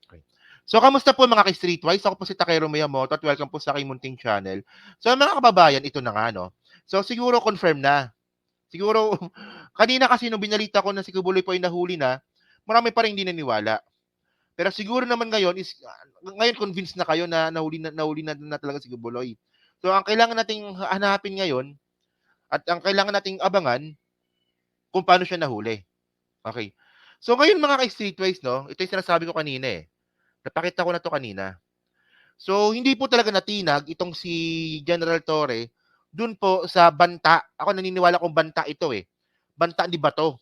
Okay. So, kamusta po mga ka-Streetwise? Ako po si Takero Miyamoto at welcome po sa aking munting channel. So, mga kababayan, ito na nga, no? So, siguro confirm na. Siguro, kanina kasi nung binalita ko na si Kibuloy po ay nahuli na, marami pa rin hindi naniwala. Pero siguro naman ngayon is, ngayon convinced na kayo na nahuli na talaga si Kibuloy. So, ang kailangan nating hanapin ngayon at ang kailangan nating abangan kung paano siya nahuli. Okay. So, ngayon mga ka-Streetwise, no? Ito yung sinasabi ko kanina eh. Napakita ko na to kanina. So, hindi po talaga natinag itong si General Torre dun po sa banta. Ako naniniwala kong banta ito eh. Banta ni Bato.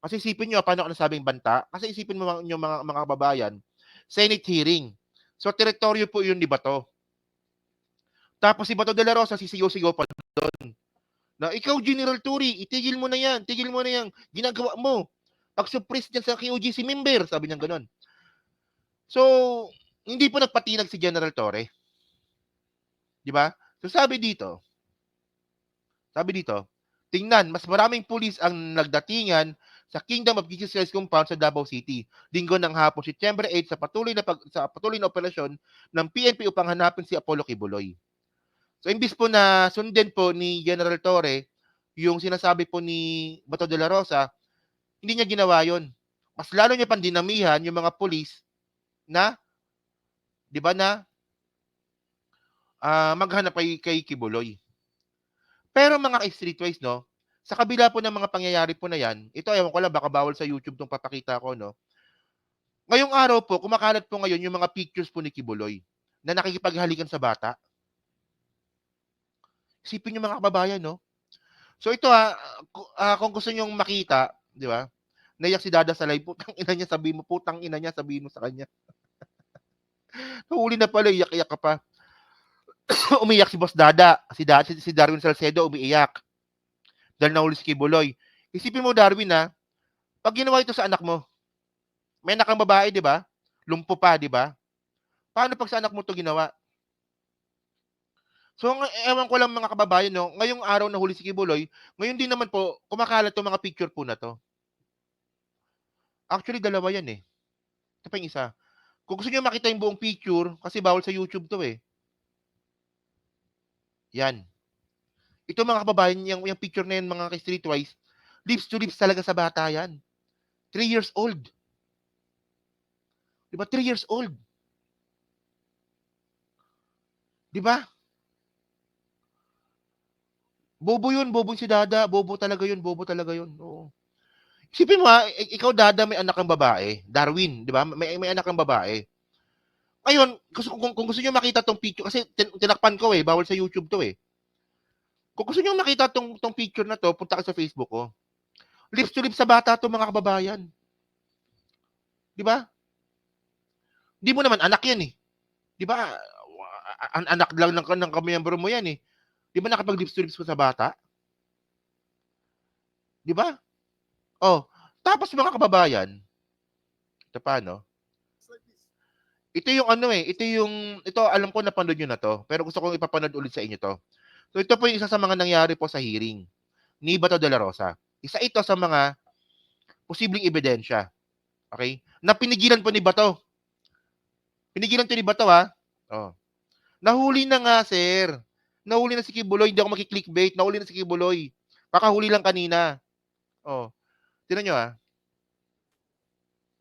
Kasi isipin nyo, paano ako nasabing banta? Kasi isipin mo yung mga kababayan, Senate hearing. So, teritoryo po yun ni Bato. Tapos si Bato de la Rosa, sisigaw-sigaw pa doon. Na, ikaw, General Torre, itigil mo na yan, tigil mo na yan, ginagawa mo. Pag-suppress dyan sa KOGC member, sabi niya gano'n. So, hindi po nagpatinag si General Torre. Di ba? So sabi dito, tingnan, mas maraming pulis ang nagdatingan sa Kingdom of Jesus Christ Compound sa Davao City. Linggo ng hapon, September 8 sa patuloy na operasyon ng PNP upang hanapin si Apollo Kibuloy. So imbis po na sundin po ni General Torre yung sinasabi po ni Bato de la Rosa, hindi niya ginawa yon. Mas lalo niya pang dinamihan yung mga pulis na, di ba na, maghanap kay Kibuloy. Pero mga ka-Streetwise, no, sa kabila po ng mga pangyayari po na yan, ito ewan ko lang, baka bawal sa YouTube itong papakita ko, no. Ngayong araw po, kumakalat po ngayon yung mga pictures po ni Kibuloy na nakikipaghalikan sa bata. Isipin nyo mga kababayan, no. So ito kung gusto nyo makita, di ba, naiyak si Dada sa live, putang ina niya, sabihin mo sa kanya. Huli na pala, iyak-iyak ka pa. Umiyak si Boss Dada, si Darwin Salcedo umiiyak. Dahil nahuli si Kibuloy. Isipin mo, Darwin, pag ginawa ito sa anak mo, may anak kang babae, di ba? Lumpo pa, di ba? Paano pag sa anak mo ito ginawa? So, ewan ko lang mga kababayan, no? Ngayong araw nahuli si Kibuloy, ngayon din naman po, kumakalat itong mga picture po na to. Actually, dalawa yan eh. Ito pa yung isa. Kung gusto nyo makita yung buong picture, kasi bawal sa YouTube to eh. Yan. Ito mga kababayan, yung picture na yan, mga ka-Streetwise, lips to lips talaga sa bata yan. 3 years old. Di ba? 3 years old. Di ba? Bobo yun, bobo si Dada. Bobo talaga yun. Oo. Isipin mo ikaw Dada, may anak kang babae. Darwin, di ba? May anak kang babae. Ngayon, kung gusto niyo makita tong picture, kasi tinakpan ko bawal sa YouTube to eh. Kung gusto niyo makita tong picture na to, punta ka sa Facebook ko. Lips to lips sa bata to mga kababayan. Di ba? Di mo naman anak yan eh. Di ba? Anak lang ng kamiyembro mo yan eh. Di ba nakapag lips to lips ko sa bata? Di ba? Oh, tapos mga kababayan, ito pa, no? Ito yung ito alam ko napanood nyo na to, pero gusto kong ipapanood ulit sa inyo to. So ito po yung isa sa mga nangyari po sa hearing ni Bato de la Rosa. Isa ito sa mga posibleng ebidensya. Okay? Na pinigilan po ni Bato. Pinigilan to ni Bato Oh. Nahuli na nga, sir. Nahuli na si Kibuloy, hindi ako maki-clickbait. Nahuli na si Kibuloy. Kakahuli lang kanina. Oh. Tingnan nyo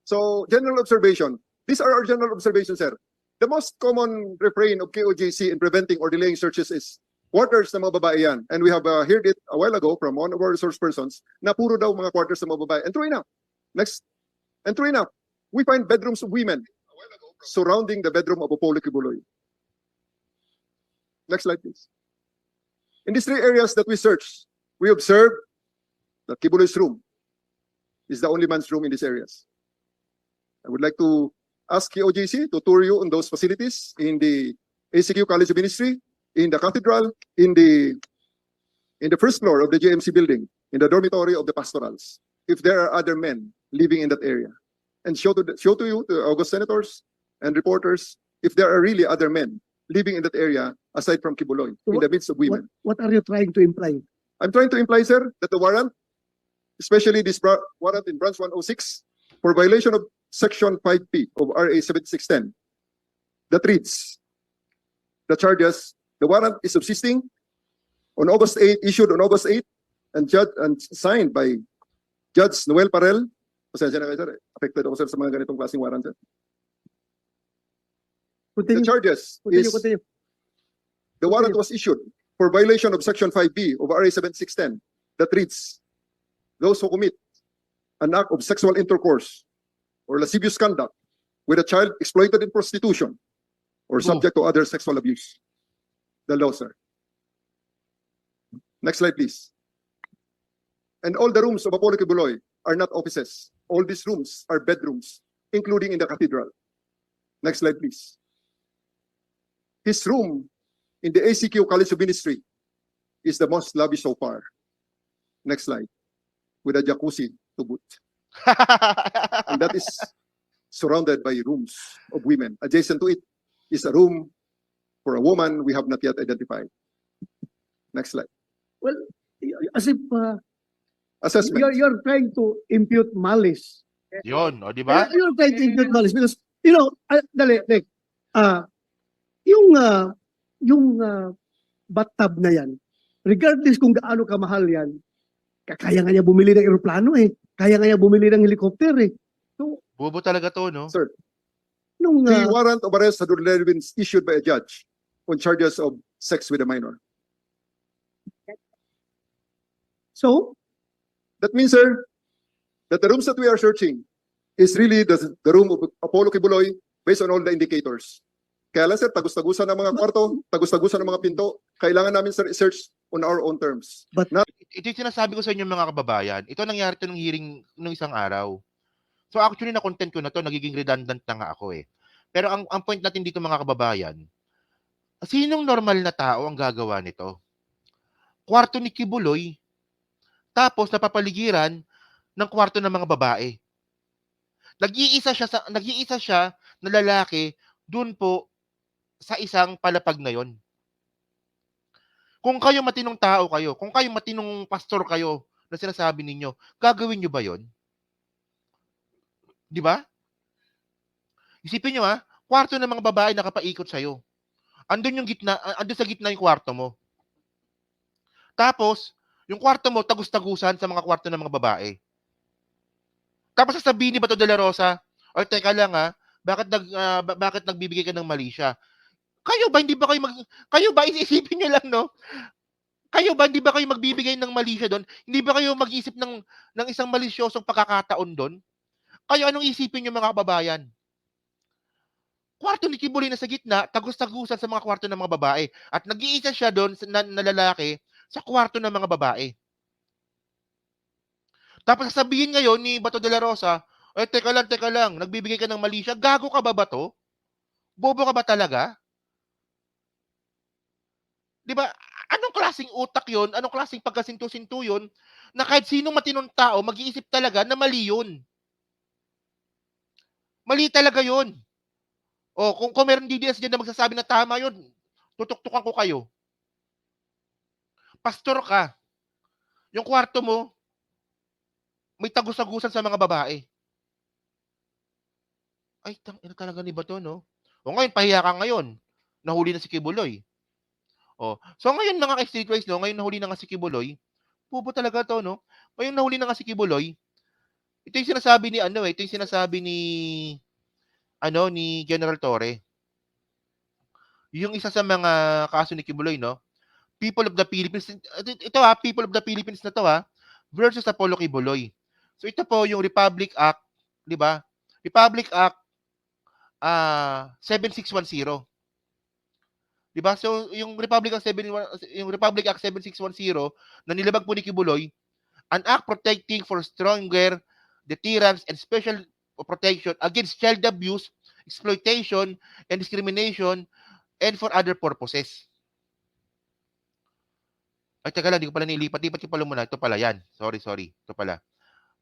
So, general observation. These are our general observations, sir. The most common refrain of KOJC in preventing or delaying searches is quarters na mga babae yan. And we have heard it a while ago from one of our resource persons na puro daw mga quarters na mga babae. And true enough. Next. And true enough. We find bedrooms of women surrounding the bedroom of Apollo Kibuloy. Next slide, please. In these 3 areas that we searched, we observed that Kibuloy's room is the only man's room in these areas. I would like to ask KOJC to tour you on those facilities in the ACQ College of Ministry, in the cathedral, in the first floor of the JMC building, in the dormitory of the pastorals, if there are other men living in that area. And show to you, to August senators and reporters, if there are really other men living in that area aside from Kibuloy, in the midst of women. What are you trying to imply? I'm trying to imply, sir, that the warrant, especially this warrant in branch 106, for violation of Section 5P of RA 7610 that reads, the charges, the warrant is subsisting on August 8, issued on August 8, and signed by Judge Noel Parel. Pasensya na kayo, sir. Affected ako, sir, sa mga ganitong klaseng warrant, sir. The charges is, Continue. the warrant was issued for violation of Section 5B of RA 7610 that reads, those who commit an act of sexual intercourse or lascivious conduct with a child exploited in prostitution or subject to other sexual abuse. The law, sir. Next slide, please. And all the rooms of Apollo Kibuloy are not offices. All these rooms are bedrooms, including in the cathedral. Next slide, please. His room in the ACQ College of Ministry is the most lavish so far. Next slide. With a jacuzzi to boot. And that is surrounded by rooms of women. Adjacent to it is a room for a woman we have not yet identified. Next slide. Well, as if Assessment. you're trying to impute malice. Yun, o, di ba? You're trying to impute malice because, dali, like, yung bathtub na yan, regardless kung gaano kamahal yan, kaya nga niya bumili ng eroplano eh. Kaya nga niya bumili ng helicopter eh. So, Bobo talaga to, no? Sir, nung, the warrant of arrest had already been issued by a judge on charges of sex with a minor. so, That means, sir, that the rooms that we are searching is really the room of Apollo Kibuloy based on all the indicators. Kaya lang, sir, tagus-tagusan ng mga kwarto, tagus-tagusan ng mga pinto. Kailangan namin, sir, search on our own terms. Ito yung sinasabi ko sa inyo mga kababayan. Ito nangyari to nung hearing nung isang araw. So actually na-content ko na to, nagiging redundant na nga ako eh. Pero ang point natin dito mga kababayan, sinong normal na tao ang gagawa nito? Kwarto ni Kibuloy, tapos napapaligiran ng kwarto ng mga babae. Nag-iisa siya na lalaki dun po sa isang palapag na yon. Kung kayo matinong tao kayo, kung kayo matinong pastor kayo na sinasabi ninyo, gagawin nyo ba yon? Di ba? Isipin nyo kwarto ng mga babae nakapaikot sa'yo. Andun sa gitna yung kwarto mo. Tapos, yung kwarto mo, tagus-tagusan sa mga kwarto ng mga babae. Tapos sasabihin ni Bato de la Rosa, o teka lang bakit nagbibigay ka ng mali siya? Kayo ba isipin niyo lang, no? Kayo ba, hindi ba kayo magbibigay ng mali siya doon? Hindi ba kayo mag-isip ng isang malisyosong pagkakataon doon? Kayo anong isipin niyo mga kababayan? Kwarto ni Kibuloy na sa gitna, tagus-tagusan sa mga kwarto ng mga babae. At nag-iisa siya doon na lalaki sa kwarto ng mga babae. Tapos sasabihin ngayon ni Bato de la Rosa, teka lang, nagbibigay ka ng mali siya. Gago ka ba, Bato? Bobo ka ba talaga? Di ba? Anong klaseng utak yon? Anong klaseng pagkasinto-sinto yun? Na kahit sinong matinong tao, mag-iisip talaga na mali yun. Mali talaga yun. O, kung meron DDS dyan na magsasabi na tama yun, tutuktukan ko kayo. Pastor ka. Yung kwarto mo, may tagus-tagusan sa mga babae. Ay, tangina talaga ni Bato, no? O ngayon, pahiya ka ngayon. Nahuli na si Kibuloy. O, so ngayon mga ka-streetwise, no? Ngayon nahuli na nga si Kibuloy. Pupo talaga to, no? Ngayon nahuli na nga si Kibuloy. Ito yung sinasabi ni, ito yung sinasabi ni, ni General Torre. Yung isa sa mga kaso ni Kibuloy, no? People of the Philippines, ito People of the Philippines na to versus Apollo Kibuloy. So ito po yung Republic Act, di ba? Republic Act 7610. Di ba? So yung Republic Act 7610 na nilabag po ni Kibuloy, an act protecting for stronger deterrence and special protection against child abuse, exploitation, and discrimination, and for other purposes. Ay, teka lang, di ko pala nilipat. Lipat ko pala muna. Ito pala yan. Sorry. Ito pala.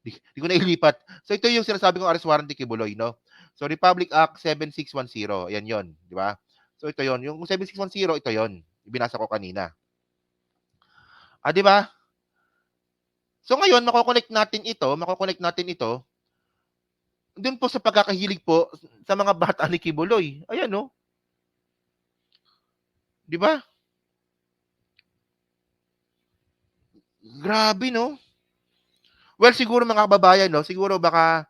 Di ko na ilipat. So, ito yung sinasabi kong arrest warrant ni Kibuloy, no? So, Republic Act 7610. Yan yon, di ba? So, ito yon. Yung 7610, ito yon. Ibinasa ko kanina. Di ba? So, ngayon, makokonect natin ito doon po sa pagkakahilig po sa mga bata ni Kibuloy. Ayan, no? Di ba? Grabe, no? Well, siguro mga kababayan, no? Siguro baka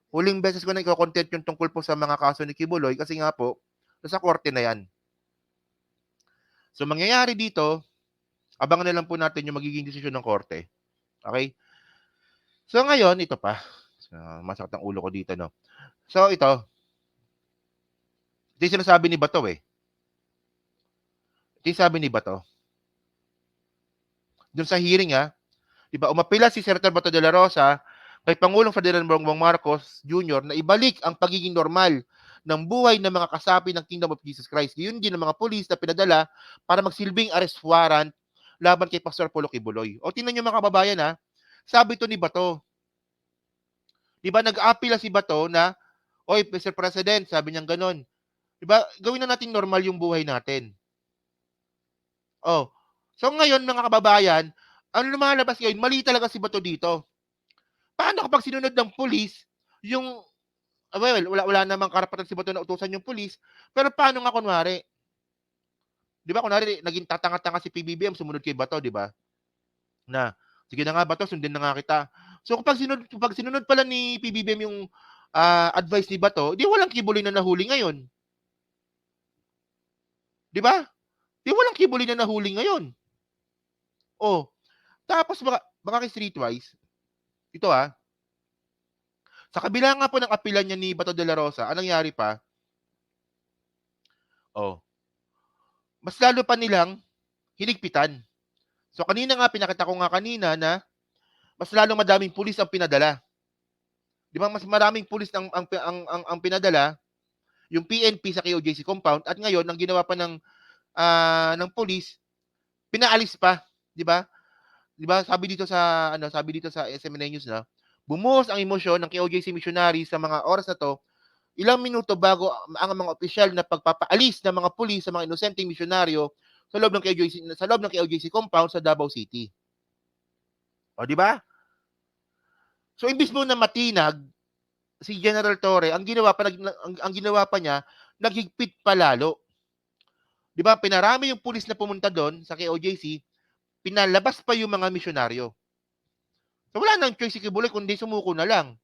huling beses ko na iko-content yung tungkol po sa mga kaso ni Kibuloy kasi nga po, nasa korte na yan. So, mangyayari dito, abangan na lang po natin yung magiging desisyon ng korte. Okay? So, ngayon, ito pa. Masakit ang ulo ko dito, no? So, ito yung sinasabi ni Bato, eh. Ito yung sabi ni Bato. Doon sa hearing, di ba, umapila si Senator Bato de la Rosa kay Pangulong Ferdinand Bongbong Marcos Jr. na ibalik ang pagiging normal ng buhay ng mga kasapi ng Kingdom of Jesus Christ. Yun din ng mga pulis na pinadala para magsilbing arrest warrant laban kay Pastor Polo Kibuloy. O tingnan nyo mga kababayan, sabi to ni Bato. Di ba, nag-apila si Bato na, oy, Mr. President, sabi niyang ganon. Di ba, gawin na natin normal yung buhay natin. Oh. So ngayon, mga kababayan, ang lumalabas ngayon, mali talaga si Bato dito. Paano kapag sinunod ng pulis yung well, wala namang karapatan si Bato na utusan yung pulis, pero paano nga kunwari? 'Di ba kunwari naging tatanga-tanga si PBBM sumunod kay Bato, 'di ba? Na sige na nga Bato, sundin na nga kita. So kapag sinunod pala ni PBBM yung advice ni Bato, di walang Kibuloy na nahuli ngayon. 'Di ba? Di walang Kibuloy na nahuli ngayon. Oh, tapos baka kay Streetwise, ito sa kabila nga po ng apila niya ni Bato de la Rosa, anong nangyari pa? Oh, mas lalo pa nilang hinigpitan. So kanina nga, pinakita ko nga kanina na mas lalong madaming pulis ang pinadala. Di ba? Mas maraming pulis ang pinadala, yung PNP sa KOJC compound, at ngayon, ang ginawa pa ng pulis, pinaalis pa. Di ba? Di ba? Sabi dito sa SMNA News na, bumuhos ang emosyon ng KOJC missionary sa mga oras na to, ilang minuto bago ang mga opisyal na pagpapaalis ng mga pulis sa mga inosenteng misyonaryo sa loob ng KOJC compound sa Davao City. O, di ba? So, imbis mo na matinag si General Torre, ang ginawa pa niya, naghigpit pa lalo. Di ba? Pinarami yung pulis na pumunta doon sa KOJC, pinalabas pa yung mga misyonaryo. So, wala nang choice si Kibuloy kundi sumuko na lang.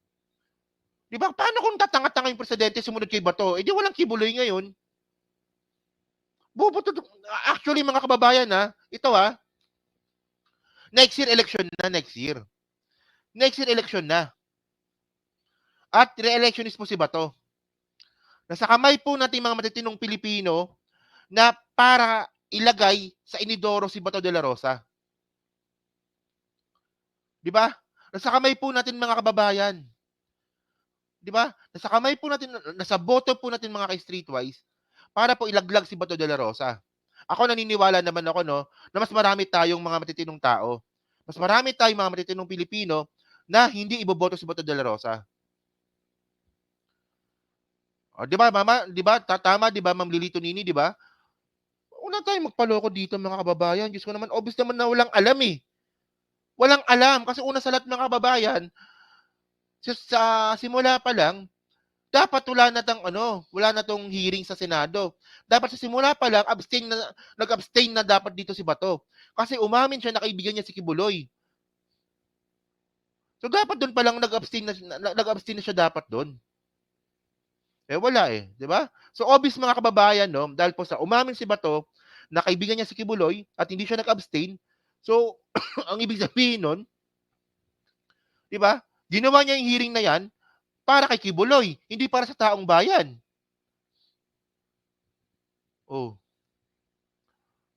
Di ba? Paano kung tatanga-tanga yung presidente sumunod kay Bato? Eh, di walang Kibuloy ngayon. Actually, mga kababayan, ito next year election na, next year. Next year election na. At re-electionist po si Bato. Nasa kamay po natin mga matitinong Pilipino na para ilagay sa inidoro si Bato de la Rosa. Di ba? Nasa kamay po natin mga kababayan. Di ba? Nasa kamay po natin, nasa boto po natin mga kay-streetwise para po ilaglag si Bato de la Rosa. Ako naniniwala naman ako na mas marami tayong mga matitinong tao. Mas marami tayong mga matitinong Pilipino na hindi iboboto si Bato de la Rosa. O, di ba, mama? Di ba? Tama, di ba, Ma'am Lilito Nini, di ba? Una tayong magpaloko dito, mga kababayan. Diyos ko naman, obvious naman na walang alam eh. Walang alam. Kasi una sa lahat, mga kababayan, sa simula pa lang, dapat wala na tong hearing sa Senado. Dapat sa simula pa lang, nag-abstain na dapat dito si Bato. Kasi umamin siya na kaibigan niya si Kibuloy. So dapat doon pa lang nag-abstain na siya dapat doon. Eh wala eh, 'di ba? So obvious mga kababayan, dahil po sa umamin si Bato na kaibigan niya si Kibuloy at hindi siya nag-abstain. So ang ibig sabihin nun, 'di ba? Ginawa niya yung hearing na 'yan para kay Kibuloy, hindi para sa taong bayan. Oh.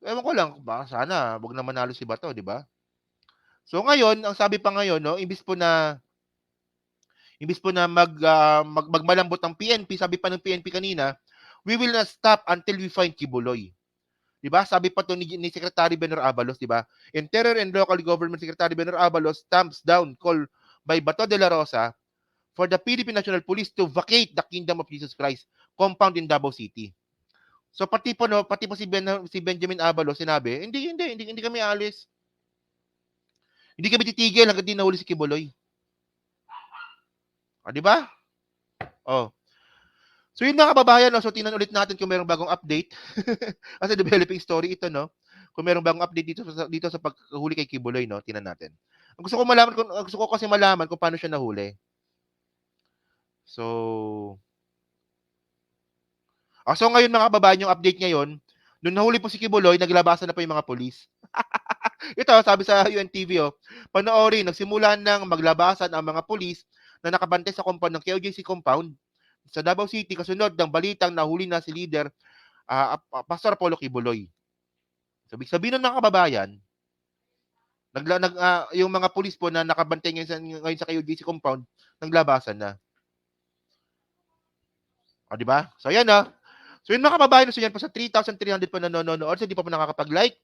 Ewan ko lang, baka sana wag na manalo si Bato, 'di ba? So ngayon, ang sabi pa ngayon, imbis po na magmalambot ang PNP, sabi pa ng PNP kanina, we will not stop until we find Kibuloy. 'Di ba? Sabi pa to ni Secretary Benor Abalos, 'di ba? Interior and Local Government Secretary Benor Abalos stamps down call by Bato de la Rosa for the Philippine National Police to vacate the Kingdom of Jesus Christ compound in Davao City. So pati po si Benjamin Abalos sinabi, hindi kami alis. Hindi kami titigil hangga't di nahuli si Kibuloy. 'Di ba? Oh. So yun mga kababayan, no? So tingnan ulit natin kung merong bagong update. Kasi developing story ito, no? Kung merong bagong update dito sa paghuli kay Kibuloy, no? Tingnan natin. Gusto ko kasi malaman kung paano siya nahuli. So so ngayon mga kababayan, yung update ngayon, nung nahuli po si Kibuloy, naglabasan na po yung mga pulis. Ito, sabi sa UNTV, panoorin, nagsimula ng maglabasan ang mga pulis na nakabantay sa compound ng KOJC compound sa Davao City kasunod ng balitang nahuli na si leader Pastor Apollo Kibuloy. So, ibig sabihin ng mga kababayan, yung mga pulis po na nakabantay ngayon sa KOJC compound, naglabasan na. O, di ba? So, ayan na. So, yun mga kababayan, so yan po sa 3,300 po nanonood, so hindi pa po nakakapag-like.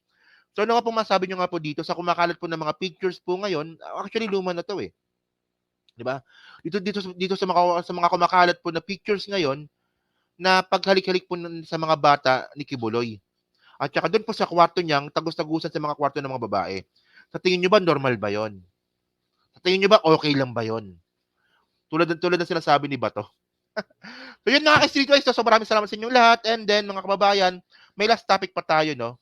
So, ano nga po masabi nyo nga po dito sa kumakalat po ng mga pictures po ngayon, actually luma na to eh. 'Di ba? Dito sa mga kumakalat po na pictures ngayon na paghalik-halik po sa mga bata ni Kibuloy. At saka doon po sa kwarto niyang tagos-tagusan sa mga kwarto ng mga babae. Sa tingin niyo ba normal ba 'yon? Sa tingin niyo ba okay lang ba 'yon? Tulad ng sinasabi ni Bato. So yun mga ka-streetwise, so maraming salamat sa inyong lahat and then mga kababayan, may last topic pa tayo, no?